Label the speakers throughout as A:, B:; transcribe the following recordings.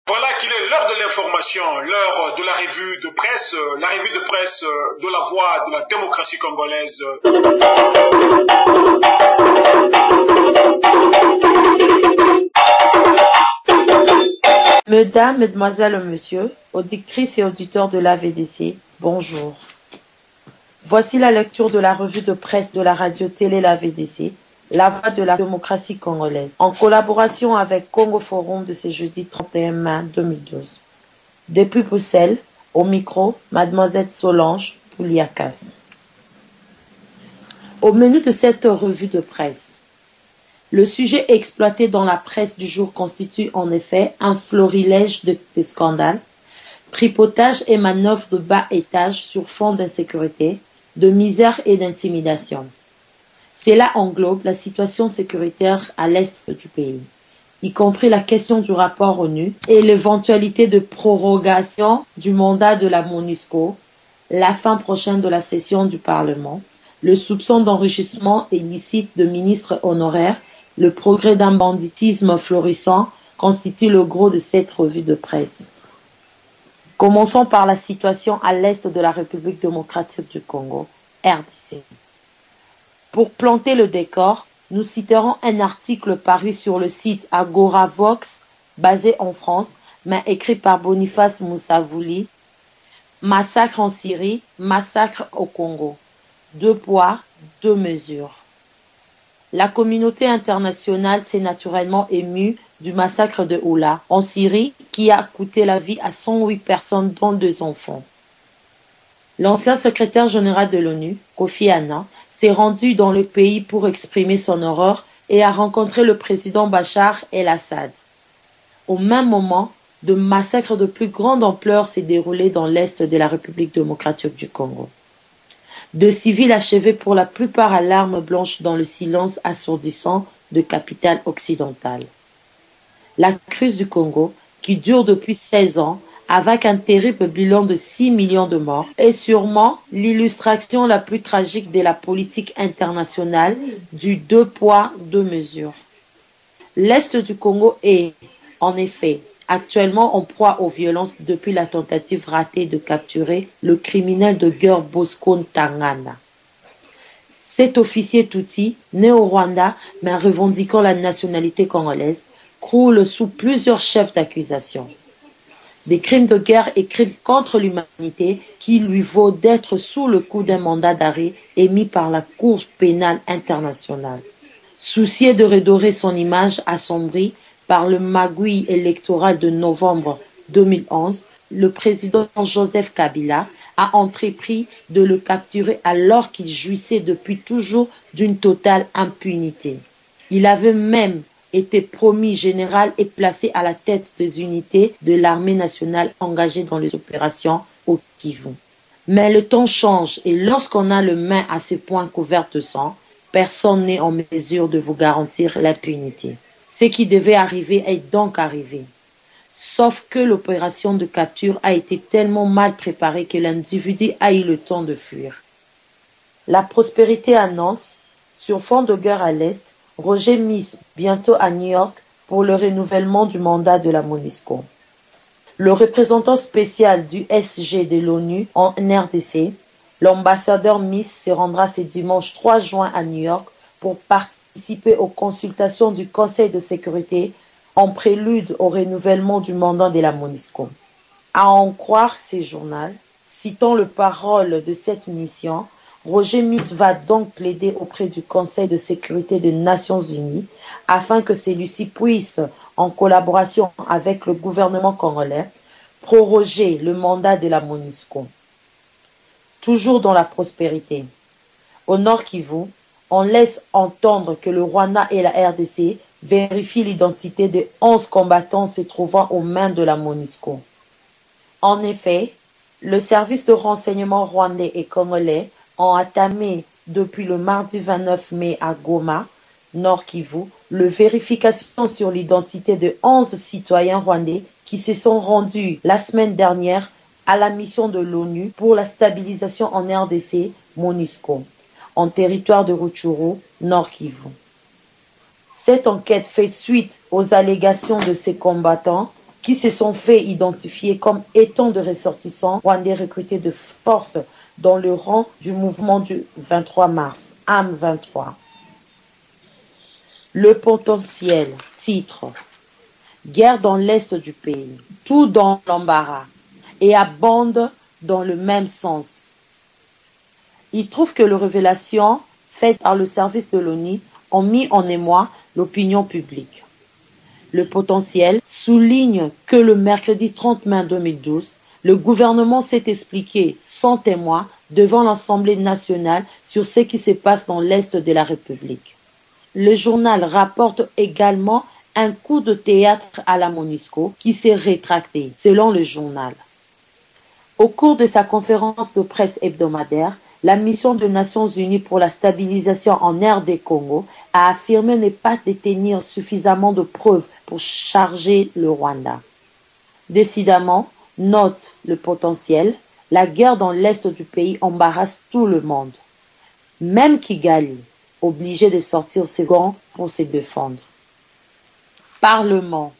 A: Voilà qu'il est l'heure de l'information, l'heure de la revue de presse de la voix de la démocratie congolaise.
B: Mesdames, Mesdemoiselles, Messieurs, auditrices et auditeurs de l'AVDC, bonjour. Voici la lecture de la revue de presse de la radio-télé l'AVDC, la voix de la démocratie congolaise, en collaboration avec Congo Forum de ce jeudi 31 mai 2012. Depuis Bruxelles, au micro, Mademoiselle Solange Pouliakas. Au menu de cette revue de presse, le sujet exploité dans la presse du jour constitue en effet un florilège de scandales, tripotage et manœuvres de bas étage sur fond d'insécurité, de misère et d'intimidation. Cela englobe la situation sécuritaire à l'est du pays, y compris la question du rapport ONU et l'éventualité de prorogation du mandat de la MONUSCO, la fin prochaine de la session du Parlement, le soupçon d'enrichissement illicite de ministres honoraires, le progrès d'un banditisme florissant constitue le gros de cette revue de presse. Commençons par la situation à l'est de la République démocratique du Congo, RDC. Pour planter le décor, nous citerons un article paru sur le site Agoravox, basé en France, mais écrit par Boniface Moussavouli. Massacre en Syrie, massacre au Congo. 2 poids, 2 mesures. La communauté internationale s'est naturellement émue du massacre de Oula, en Syrie, qui a coûté la vie à 108 personnes, dont 2 enfants. L'ancien secrétaire général de l'ONU, Kofi Annan, s'est rendu dans le pays pour exprimer son horreur et a rencontré le président Bachar el-Assad. Au même moment, de massacres de plus grande ampleur s'est déroulé dans l'est de la République démocratique du Congo. De civils achevés pour la plupart à l'arme blanche dans le silence assourdissant de capitales occidentales. La crise du Congo, qui dure depuis 16 ans, avec un terrible bilan de 6 millions de morts, est sûrement l'illustration la plus tragique de la politique internationale du 2 poids, 2 mesures. L'Est du Congo est, en effet, actuellement en proie aux violences depuis la tentative ratée de capturer le criminel de guerre Bosco Ntaganda. Cet officier Tutsi, né au Rwanda mais revendiquant la nationalité congolaise, croule sous plusieurs chefs d'accusation. Des crimes de guerre et crimes contre l'humanité qui lui vaut d'être sous le coup d'un mandat d'arrêt émis par la Cour pénale internationale. Soucié de redorer son image assombrie par le magouille électoral de novembre 2011, le président Joseph Kabila a entrepris de le capturer alors qu'il jouissait depuis toujours d'une totale impunité. Il avait même été promu général et placé à la tête des unités de l'armée nationale engagée dans les opérations au Kivu. Mais le temps change et lorsqu'on a le main à ce point couvert de sang, personne n'est en mesure de vous garantir l'impunité. Ce qui devait arriver est donc arrivé. Sauf que l'opération de capture a été tellement mal préparée que l'individu a eu le temps de fuir. La prospérité annonce, sur fond de guerre à l'Est, Roger Miss bientôt à New York pour le renouvellement du mandat de la MONUSCO. Le représentant spécial du SG de l'ONU en RDC, l'ambassadeur Miss, se rendra ce dimanche 3 juin à New York pour participer aux consultations du Conseil de sécurité en prélude au renouvellement du mandat de la MONUSCO. À en croire ces journaux, citant le parole de cette mission, Roger Miss va donc plaider auprès du Conseil de sécurité des Nations Unies afin que celui-ci puisse, en collaboration avec le gouvernement congolais, proroger le mandat de la MONUSCO. Toujours dans la prospérité. Au Nord Kivu, on laisse entendre que le Rwanda et la RDC vérifient l'identité de 11 combattants se trouvant aux mains de la MONUSCO. En effet, le service de renseignement rwandais et congolais ont entamé depuis le mardi 29 mai à Goma, Nord Kivu, le vérification sur l'identité de 11 citoyens rwandais qui se sont rendus la semaine dernière à la mission de l'ONU pour la stabilisation en RDC, MONUSCO, en territoire de Rutshuru, Nord Kivu. Cette enquête fait suite aux allégations de ces combattants qui se sont fait identifier comme étant de ressortissants rwandais recrutés de force dans le rang du mouvement du 23 mars, AM23. Le potentiel, titre, guerre dans l'est du pays, tout dans l'embarras et abonde dans le même sens. Il trouve que les révélations faites par le service de l'ONU ont mis en émoi l'opinion publique. Le potentiel souligne que le mercredi 30 mai 2012, le gouvernement s'est expliqué sans témoin devant l'Assemblée nationale sur ce qui se passe dans l'Est de la République. Le journal rapporte également un coup de théâtre à la MONUSCO qui s'est rétracté, selon le journal. Au cours de sa conférence de presse hebdomadaire, la mission des Nations Unies pour la stabilisation en RD Congo a affirmé ne pas détenir suffisamment de preuves pour charger le Rwanda. Décidément, note le potentiel, la guerre dans l'est du pays embarrasse tout le monde. Même Kigali, obligé de sortir ses gants pour se défendre. Parlement.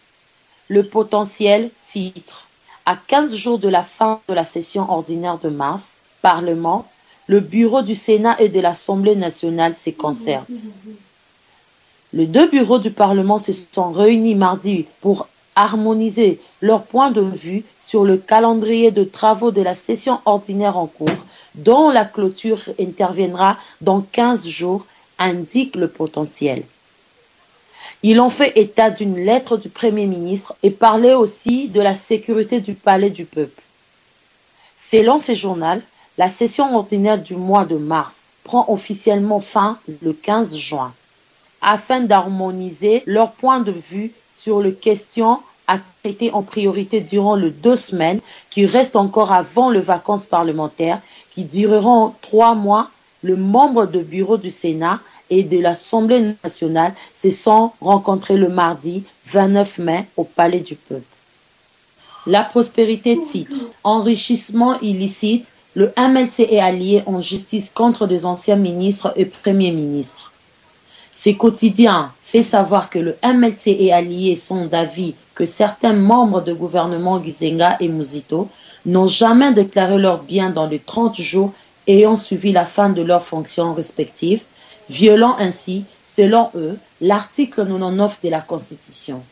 B: Le potentiel, titre. À 15 jours de la fin de la session ordinaire de mars, Parlement, le bureau du Sénat et de l'Assemblée nationale se concertent. Les deux bureaux du Parlement se sont réunis mardi pour harmoniser leurs points de vue sur le calendrier de travaux de la session ordinaire en cours, dont la clôture interviendra dans 15 jours, indique le potentiel. Ils ont fait état d'une lettre du Premier ministre et parlait aussi de la sécurité du palais du peuple. Selon ce journal, la session ordinaire du mois de mars prend officiellement fin le 15 juin, afin d'harmoniser leurs points de vue sur les questions à traiter en priorité durant les 2 semaines qui restent encore avant les vacances parlementaires qui dureront 3 mois. Les membres du bureau du Sénat et de l'Assemblée nationale se sont rencontrés le mardi 29 mai au Palais du Peuple. La prospérité titre. Enrichissement illicite, le MLC est allié en justice contre des anciens ministres et premiers ministres. Ce quotidien fait savoir que le MLC et alliés sont d'avis que certains membres du gouvernement Gizenga et Muzito n'ont jamais déclaré leurs biens dans les 30 jours ayant suivi la fin de leurs fonctions respectives, violant ainsi, selon eux, l'article 99 de la Constitution.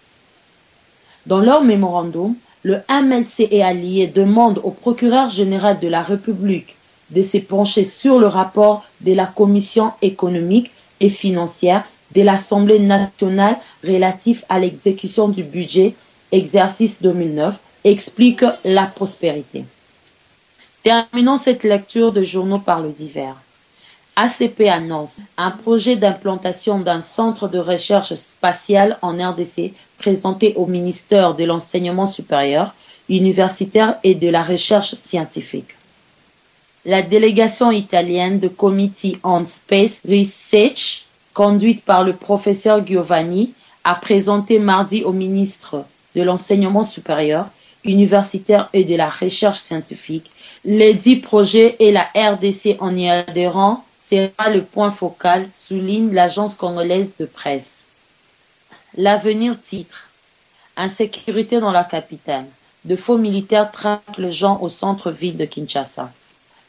B: Dans leur mémorandum, le MLC et alliés demandent au procureur général de la République de se pencher sur le rapport de la Commission économique et financière de l'Assemblée nationale relatif à l'exécution du budget exercice 2009, explique la prospérité. Terminons cette lecture de journaux par le divers. ACP annonce un projet d'implantation d'un centre de recherche spatiale en RDC présenté au ministère de l'Enseignement supérieur, universitaire et de la recherche scientifique. La délégation italienne de Committee on Space Research, conduite par le professeur Giovanni, a présenté mardi au ministre de l'Enseignement supérieur, universitaire et de la recherche scientifique les 10 projets et la RDC en y adhérant sera le point focal, souligne l'agence congolaise de presse. L'avenir titre. Insécurité dans la capitale. De faux militaires traquent les gens au centre-ville de Kinshasa.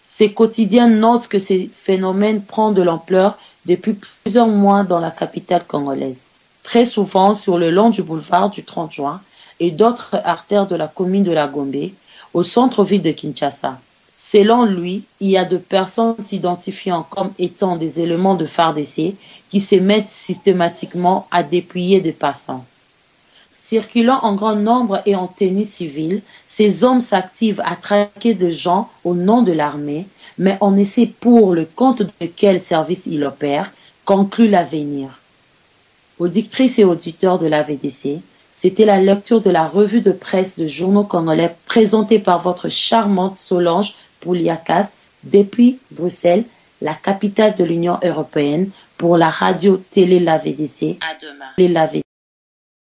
B: Ces quotidiens notent que ces phénomènes prennent de l'ampleur depuis plusieurs mois dans la capitale congolaise. Très souvent sur le long du boulevard du 30 juin et d'autres artères de la commune de la Gombe, au centre-ville de Kinshasa. Selon lui, il y a de personnes s'identifiant comme étant des éléments de FARDC qui se mettent systématiquement à dépouiller des passants. Circulant en grand nombre et en tenue civile, ces hommes s'activent à traquer des gens au nom de l'armée, mais on ne sait pour le compte de quel service il opère, conclut l'avenir. Audictrices et auditeurs de l'AVDC, c'était la lecture de la revue de presse de journaux congolais présentée par votre charmante Solange Pouliakas depuis Bruxelles, la capitale de l'Union européenne, pour la radio-télé l'AVDC. À demain.